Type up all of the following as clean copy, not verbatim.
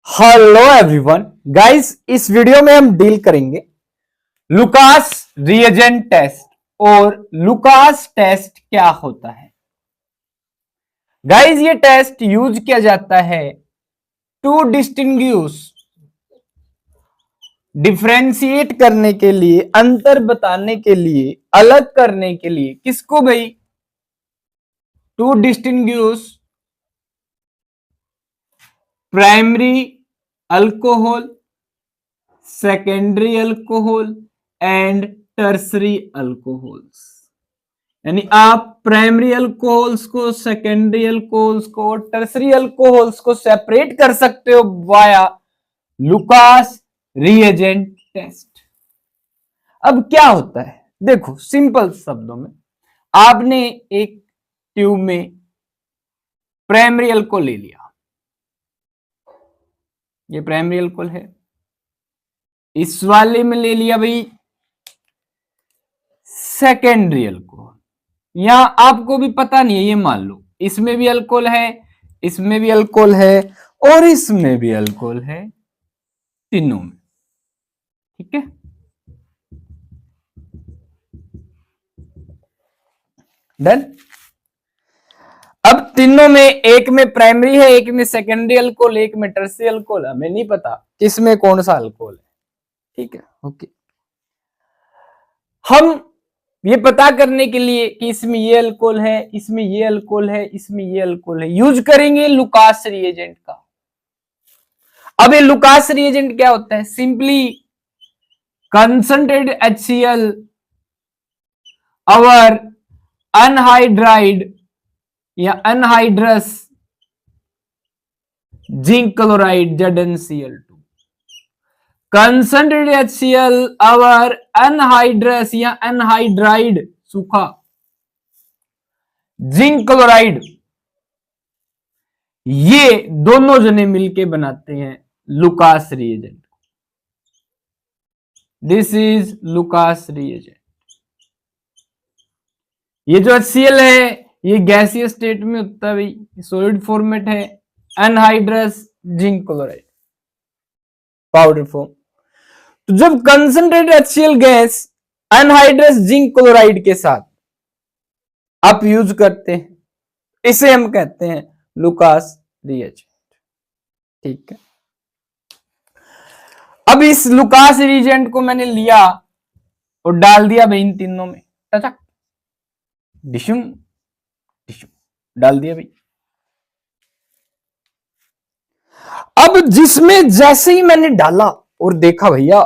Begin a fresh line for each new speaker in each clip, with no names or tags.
Hello everyone guys, इस video में हम डील करेंगे लुकास रिएजेंट टेस्ट और लुकास टेस्ट क्या होता है। गाइस, ये टेस्ट यूज किया जाता है टू डिस्टिंग्विश, डिफरेंशिएट करने के लिए, अंतर बताने के लिए, अलग करने के लिए। किसको भाई? To distinguish primary alcohol, secondary alcohol and tertiary alcohols. यानी आप प्राइमरी अल्कोहल्स को, सेकेंडरी अल्कोहल्स को, टर्सरी अल्कोहल्स को सेपरेट कर सकते हो वाया लुकास रिएजेंट टेस्ट। अब क्या होता है देखो, सिंपल शब्दों में, आपने एक ट्यूब में प्राइमरी अल्कोहल ले लिया, ये प्राइमरी अल्कोहल है। इस वाले में ले लिया भाई सेकेंडरी अल्कोहल। यहां आपको भी पता नहीं है, ये मान लो इसमें भी अल्कोहल है, इसमें भी अल्कोहल है और इसमें भी अल्कोहल है, तीनों में। ठीक है, डन। अब तीनों में, एक में प्राइमरी है, एक में सेकेंडरी अल्कोहल, एक में टर्सरी अल्कोहल। हमें नहीं पता किसमें कौन सा अल्कोहल है। ठीक है, ओके। हम ये पता करने के लिए कि इसमें ये अल्कोहल है, इसमें ये अल्कोहल है, इसमें ये अल्कोहल है, यूज करेंगे लुकास रिएजेंट का। अब ये लुकास रिएजेंट क्या होता है? सिंपली कंसंट्रेटेड HCl और अनहाइड्राइड या anhydrous zinc chloride ZnCl2। Concentrated HCl और अनहाइड्रस या अनहाइड्राइड सूखा जिंक क्लोराइड, ये दोनों जने मिलके बनाते हैं Lucas reagent. This is Lucas reagent. ये जो HCl है ये गैसीय स्टेट में होता है भाई, सॉलिड फॉर्मेट है, anhydrous zinc chloride powder form. तो जब concentrated HCl gas anhydrous zinc chloride के साथ आप यूज करते हैं, इसे हम कहते हैं लुकास रिएजेंट। ठीक है, अब इस लुकास रिएजेंट को मैंने लिया और डाल दिया भाई इन तीनों में, टचक डिशुम डिशुम डाल दिया भाई। अब जिसमें जैसे ही मैंने डाला और देखा भैया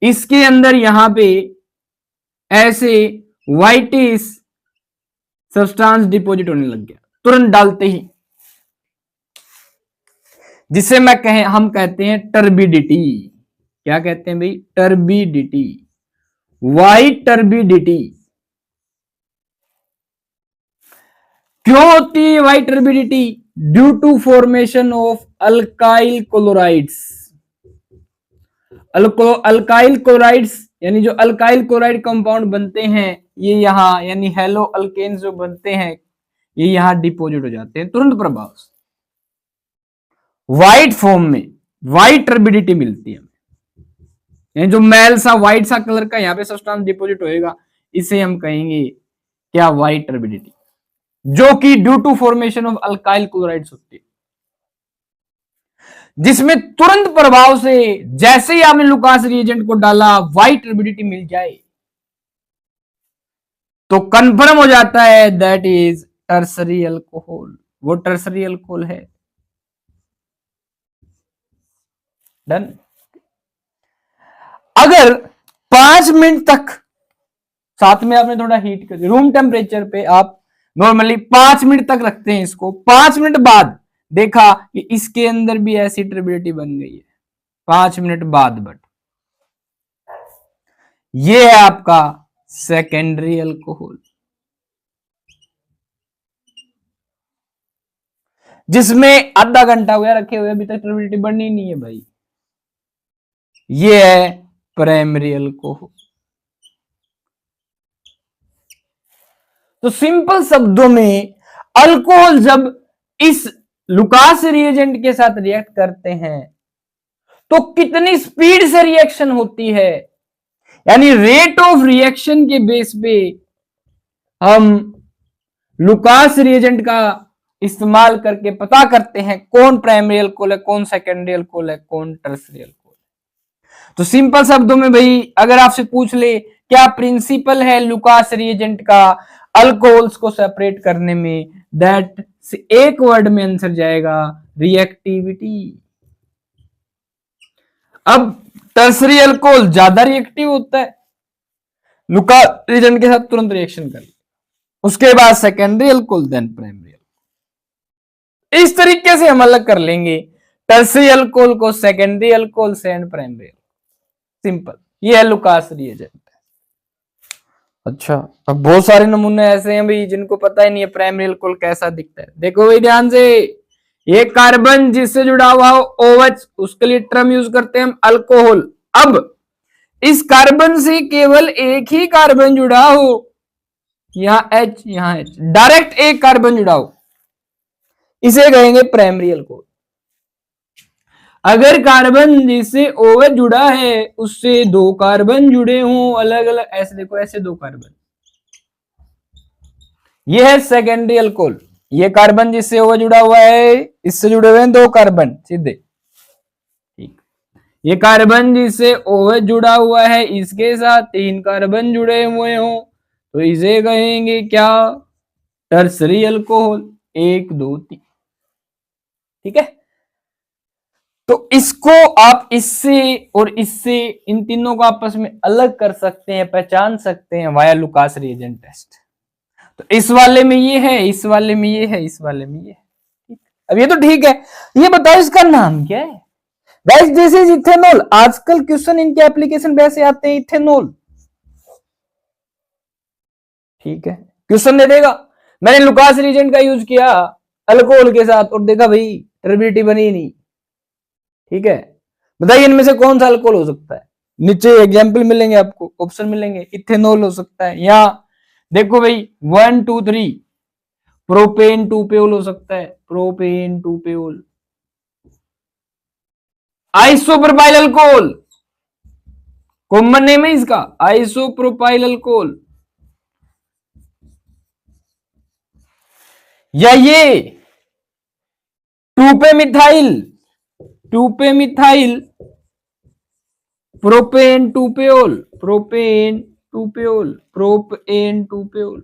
इसके अंदर यहां पे ऐसे व्हाइटिश सब्सटेंस डिपॉजिट होने लग गया तुरंत डालते ही, जिसे हम कहते हैं टर्बिडिटी। क्या कहते हैं भाई? Turbidity, white turbidity. क्यों होती है white turbidity? Due to formation of alkyl chlorides. Alkyl chlorides यानी जो अल्काइल क्लोराइड कंपाउंड बनते हैं ये यहां, यानी हेलो अल्केन्स जो बनते हैं ये यहां डिपॉजिट हो जाते हैं तुरंत प्रभाव से, व्हाइट फॉर्म में व्हाइट टर्बिडिटी मिलती है। यानी जो मैल सा व्हाइट सा कलर का यहां पे सब्सटेंस डिपॉजिट होएगा, इसे हम कहेंगे क्या? व्हाइट टर्बिडिटी, जो कि due to formation of alkyl chlorides होती है, जिसमें तुरंत प्रभाव से जैसे ही आपने लुकास रिएजेंट को डाला व्हाइट टर्बिडिटी मिल जाए तो कंफर्म हो जाता है दैट इज टर्सरी अल्कोहल। वो टर्सरी अल्कोहल है। डन। अगर 5 मिनट तक साथ में आपने थोड़ा हीट कर दिया, रूम टेम्परेचर पे आप नॉर्मली 5 मिनट तक रखते हैं इसको, 5 मिनट बाद देखा कि इसके अंदर भी ऐसी टर्बिडिटी बन गई है 5 मिनट बाद, बट ये है आपका सेकेंडरी अल्कोहल, जिसमें आधा घंटा हुआ रखे हुए अभी तक टर्बिडिटी बढ़नी नहीं है भाई। ये है प्राइमरी अल्कोहल। तो सिंपल शब्दों में अल्कोहल जब इस लुकास रिएजेंट के साथ रिएक्ट करते हैं तो कितनी स्पीड से रिएक्शन होती है, यानी रेट ऑफ रिएक्शन के बेस पे हम लुकास रिएजेंट का इस्तेमाल करके पता करते हैं कौन प्राइमरी अल्कोहल है, कौन सेकेंडरी अल्कोहल है, कौन टर्सरी अल्कोहल है। तो सिंपल शब्दों में भाई अगर आपसे पूछ ले क्या प्रिंसिपल है लुकास रिएजेंट का अल्कोहल्स को सेपरेट करने में, दैट एक वर्ड में आंसर जाएगा रिएक्टिविटी। अब टर्सरी अल्कोहल ज्यादा रिएक्टिव होता है, लुकास रिएजेंट के साथ तुरंत रिएक्शन कर, उसके बाद secondary alcohol, then primary alcohol. इस तरीके से हम अलग कर लेंगे टर्सरी अल्कोहल को सेकेंडरी अल्कोहल से एंड प्राइमरी अल्कोहल। सिंपल, ये है लुकास रिएजेंट। अच्छा, अब बहुत सारे नमूने ऐसे हैं भाई जिनको पता ही नहीं है प्राइमरी अल्कोहल कैसा दिखता है। देखो भाई ध्यान से, ये कार्बन जिससे जुड़ा हुआ हो OH, उसके लिए टर्म यूज करते हैं हम अल्कोहल। अब इस कार्बन से केवल एक ही कार्बन जुड़ा हो, यहां H यहां H, डायरेक्ट एक कार्बन जुड़ा हो, इसे कहेंगे प्राइमरी अल्कोहल। अगर कार्बन जिससे OH जुड़ा है उससे दो कार्बन जुड़े हों अलग अलग, ऐसे देखो ऐसे दो कार्बन, यह है सेकेंडरी अल्कोहल। ये कार्बन जिससे OH जुड़ा हुआ है इससे जुड़े हुए हैं दो कार्बन सीधे, ठीक। ये कार्बन जिससे OH जुड़ा हुआ है इसके साथ तीन कार्बन जुड़े हुए हों तो इसे कहेंगे क्या, टर्सरी अल्कोहल। 1 2 3, ठीक है। तो इसको आप इससे और इससे, इन तीनों को आपस में अलग कर सकते हैं, पहचान सकते हैं वाया लुकास रिएजेंट टेस्ट। तो इस वाले में ये है, इस वाले में ये है, इस वाले में ये है। अब ये तो ठीक है, ये बताओ इसका नाम क्या है। Guys this is ethanol. आजकल क्वेश्चन इनके एप्लीकेशन वैसे आते हैं इथेनॉल, ठीक है। क्वेश्चन दे देगा मैंने लुकास रिएजेंट का यूज किया अल्कोहल के साथ और देखा भाई टर्बिडिटी बनी नहीं, ठीक है। बताइए इनमें से कौन सा अल्कोहल हो सकता है। नीचे एग्जाम्पल मिलेंगे आपको, ऑप्शन मिलेंगे। इथेनॉल हो सकता है, या देखो भाई 1 2 3 प्रोपेन 2-पेओल हो सकता है, प्रोपेन 2-पेओल। आइसोप्रोपाइल अल्कोहल कॉमन नेम है इसका, आइसोप्रोपाइल अल्कोहल। या ये 2-पे मिथाइल, 2-पे मिथाइल प्रोपेन 2-पेओल, प्रोपेन 2-पेओल, प्रोपेन 2-पेओल।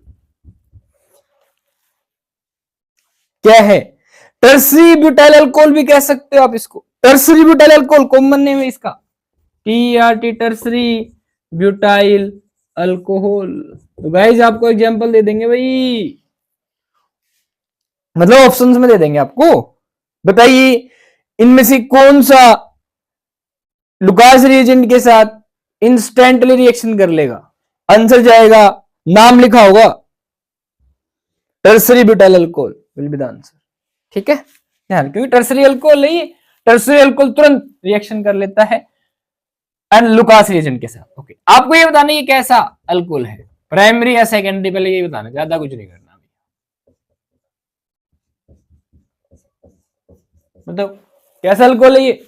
क्या है, टर्सरी ब्यूटाइल अल्कोहल भी कह सकते हो आप इसको। Tertiary butyl alcohol common name है इसका, TRT, टर्सरी ब्यूटाइल अल्कोहल। तो गाइस आपको एग्जांपल दे देंगे भाई, मतलब ऑप्शंस में दे देंगे आपको। बताइए इनमें से कौन सा लुकास रिएजेंट के साथ इंस्टेंटली रिएक्शन कर लेगा। आंसर जाएगा, नाम लिखा होगा tertiary butyl alcohol will be the answer, ठीक है। ध्यान, क्योंकि टर्सरी अल्कोहल है ये, टर्सरी अल्कोहल तुरंत रिएक्शन कर लेता है एंड लुकास रिएजेंट के साथ। ओके, आपको ये बताना ये कैसा अल्कोहल है, प्राइमरी या सेकेंडरी, पहले ये बताना, ज्यादा कुछ नहीं करना। मतलब कैसा अल्कोहल है ये,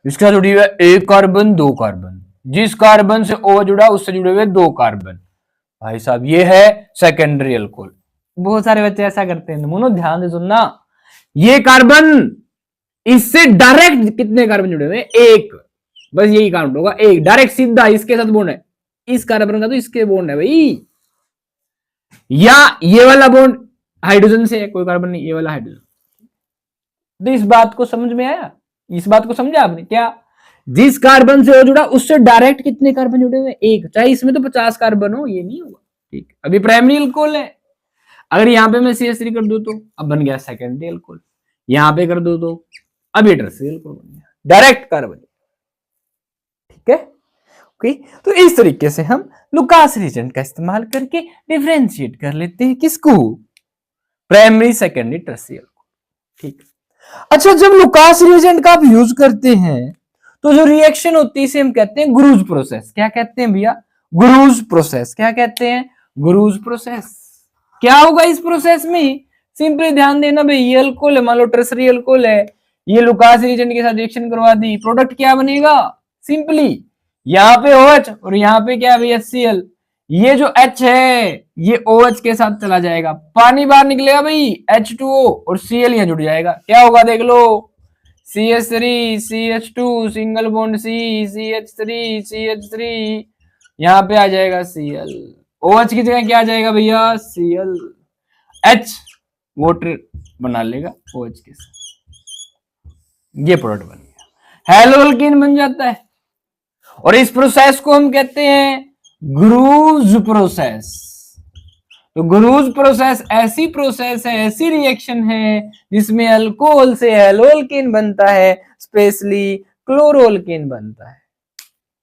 इसका जुड़ी हुआ एक कार्बन दो कार्बन, जिस कार्बन से O जुड़ा उससे जुड़े हुए दो कार्बन, भाई साहब ये है सेकेंडरी अल्कोहल। बहुत सारे बच्चे ऐसा करते हैं, नमूनो ध्यान से सुनना, ये कार्बन इससे डायरेक्ट कितने कार्बन जुड़े हुए, एक, बस यही काउंट होगा, एक डायरेक्ट सीधा इसके साथ बॉन्ड है, इस कार्बन का तो इसके बॉन्ड है भाई, या ये वाला बॉन्ड हाइड्रोजन से है, कोई कार्बन नहीं, ये वाला हाइड्रोजन। तो इस बात को समझ में आया, इस बात को समझा आपने क्या, जिस कार्बन से जुड़ा उससे डायरेक्ट कितने कार्बन जुड़े हुए, एक, चाहे इसमें तो 50 कार्बन हो, ये नहीं होगा, ठीक। अभी प्राइमरी अल्कोहल है, अगर यहां पे मैं CH3 कर दूं तो अब बन गया सेकेंडरी अल्कोहल, यहां पे कर दो तो अब ये टर्सरी अल्कोहल बन गया, डायरेक्ट कार्बन, ठीक है। ओके, तो इस तरीके से हम लुकास रिएजेंट का इस्तेमाल करके डिफरेंशिएट कर लेते हैं किसको, प्राइमरी सेकेंडरी टर्सरी अल्कोहल, ठीक। अच्छा, जब लुकास रिएजेंट का आप यूज करते हैं तो जो रिएक्शन होती है इसे हम कहते हैं गुरूज प्रोसेस। क्या कहते हैं भैया, गुरूज प्रोसेस। क्या कहते हैं, गुरूज प्रोसेस। क्या होगा इस प्रोसेस में, सिंपली ध्यान देना भाई, ये अल्कोहल है, मान लो टर्सरी अल्कोहल है, ये लुकास रिएजेंट के साथ रिएक्शन करवा दी, प्रोडक्ट क्या बनेगा, सिंपली यहाँ पे OH और यहाँ पे क्या है HCl, ये जो H है ये OH के साथ चला जाएगा, पानी बाहर निकलेगा भाई H2O और Cl यहाँ जुड़ जाएगा, क्या होगा देख लो, CH3 CH2 single bond C CH3 CH3, यहाँ पे आ जाएगा Cl, OH की जगह क्या आ जाएगा भैया Cl, H वाटर बना लेगा OH के साथ, ये प्रोडक्ट बन गया, हैलोअल्कीन बन जाता है। और इस प्रोसेस को हम कहते हैं ग्रूज प्रोसेस। तो ग्रूज प्रोसेस ऐसी प्रोसेस है, ऐसी रिएक्शन है जिसमें अल्कोहल से हैलोअल्कीन बनता है, स्पेशली क्लोरोअल्कीन बनता है।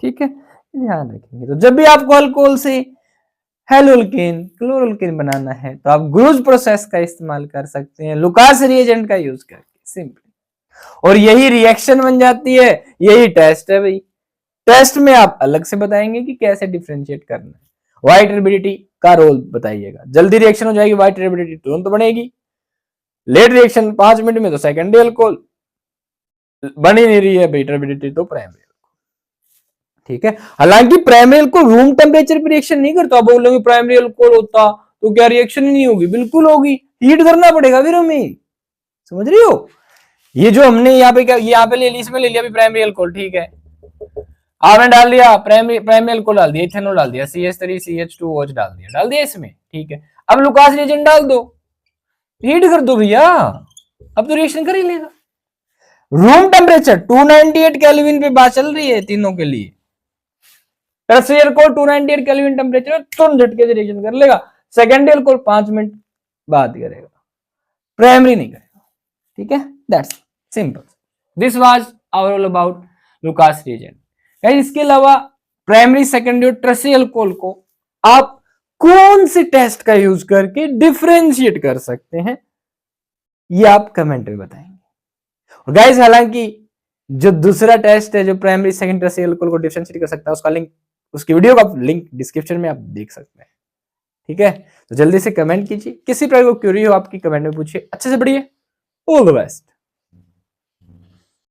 ठीक है, ध्यान रखेंगे। तो जब भी आपको अल्कोहल से हैलोअल्कीन क्लोरोअल्कीन बनाना है तो आप ग्रूज प्रोसेस का इस्तेमाल कर सकते हैं, लुकास रिएजेंट का यूज करके सिंपली, और यही रिएक्शन बन जाती है, यही टेस्ट है भाई। टेस्ट में आप अलग से बताएंगे कि कैसे डिफरेंशिएट करना है। व्हाइट रेबिडिटी का रोल बताइएगा, जल्दी रिएक्शन हो जाएगी व्हाइट रेबिडिटी तुरंत बनेगी, लेट रिएक्शन 5 मिनट में तो सेकेंडरी अल्कोहल बन ही नहीं रही है भाई, रेबिडिटी तो प्राइमरी। ठीक है, हालांकि प्राइमरी अल्कोहल रूम टेम्परेचर पर रिएक्शन नहीं करता, आप बोलोगे प्राइमरी अल्कोहल होता तो क्या रिएक्शन ही नहीं होगी, बिल्कुल होगी, हीट करना पड़ेगा फिर हमें, समझ रही हो। ये जो हमने यहाँ पे क्या, यहाँ पे ले ली, इसमें ले लिया प्राइमरी अल्कोहल, ठीक है, आपने डाल दिया प्राइमरी अल्कोहल डाल दिया, इथेनॉल डाल दिया, CH3 CH2OH डाल दिया इसमें, ठीक है। अब लुकास रिएजेंट डाल दो, हीट कर दो भैया, अब तो रिएक्शन कर ही लेगा। रूम टेम्परेचर 298 केल्विन पे बात चल रही है तीनों के लिए, टर्सरी अल्कोहल 298 केल्विन टेम्परेचर तुरंत झटके से रिएक्शन कर लेगा, सेकेंडरी अल्कोहल 5 मिनट बाद करेगा, प्राइमरी नहीं करेगा। ठीक है, that's simple. This was our all about Lucas reagent. इसके अलावा प्राइमरी सेकेंडरी और टर्सरी अल्कोहल को आप कौन से टेस्ट का यूज करके डिफरेंशिएट कर सकते हैं, ये आप कमेंट में बताएंगे। और गाइस, हालांकि जो दूसरा टेस्ट है जो प्राइमरी सेकेंडरी टर्सरी अल्कोहल को डिफरेंशिएट कर सकता है, उसका लिंक, उसकी वीडियो का लिंक डिस्क्रिप्शन में आप देख सकते हैं। ठीक है, तो जल्दी से कमेंट कीजिए, किसी प्रकार की क्वेरी हो आपकी कमेंट में पूछिए, अच्छे से पढ़िए, ऑल द बेस्ट।